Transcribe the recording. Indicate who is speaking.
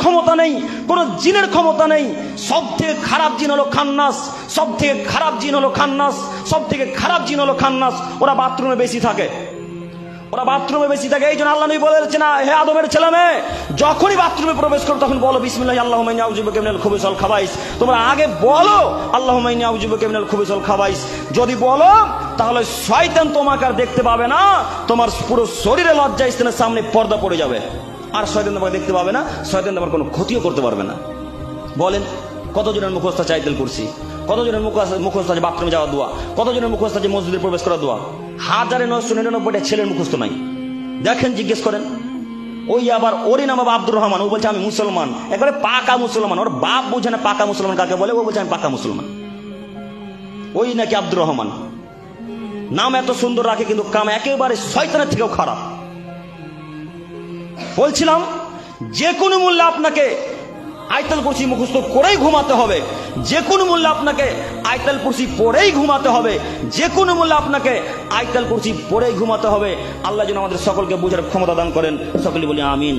Speaker 1: ক্ষমতা নেই, কোনো জিনের ক্ষমতা নেই। সব থেকে খারাপ জিন হলো খান্নাস, সব থেকে খারাপ জিন হলো খান্নাস, সব থেকে খারাপ জিন হলো খান্নাস। ওরা বাথরুমে বেশি থাকে, ওরা বাথরুমে বেশি থাকে। এই জন্য আল্লাহ নবী বলেছেন, হে আদমের ছেলে মেয়ে, যখনই বাথরুমে প্রবেশ করো তখন বলো বিসমিল্লাহ আল্লাহুম্মা ইন্নী আউযু বিকা মিনাল খুবুসি ওয়াল খাবাইস। তোমরা আগে বলো আল্লাহুম্মা ইন্নী আউযু বিকা মিনাল খুবুসি ওয়াল খাবাইস। যদি বলো তাহলে শয়তান তোমাকে আর দেখতে পাবে না, তোমার পুরো শরীরে লজ্জা স্থানের সামনে পর্দা পড়ে যাবে, আর শয়তান তোমাকে দেখতে পাবে না, শয়তান তোমার কোনো ক্ষতিও করতে পারবে না। বলেন কতজনের মুখস্থ আছে আয়াতুল কুরসি, কতজনের মুখস্থ আছে বাথরুমে যাওয়ার দোয়া, কতজনের মুখস্থ আছে মসজিদে প্রবেশ করার দোয়া? 1999টা ছেলের মুখস্থ নাই। দেখেন, জিজ্ঞেস করেন। ওই আবার ওরই নাম আব্দুর রহমান, ও বলছে আমি মুসলমান, একবারে পাকা মুসলমান। ওর বাপ বোঝে না পাকা মুসলমান কাকে বলে, ও বলছে আমি পাকা মুসলমান। ওই নাকি আব্দুর রহমান, নাম এত সুন্দর রাখে কিন্তু কাম একেবারে শয়তানের থেকেও খারাপ। বলছিলাম যে কোনো মূল্যে আপনাকে আয়াতুল কুরসি মুখস্থ করেই ঘুমাতে হবে, যে কোনো মূল্যে আপনাকে আয়াতুল কুরসি পড়েই ঘুমাতে হবে, যে কোনো মূল্যে আপনাকে আয়াতুল কুরসি পড়েই ঘুমাতে হবে। আল্লাহ যেন আমাদের সকলকে বোঝার ক্ষমতা দান করেন। সকলে বলি আমিন।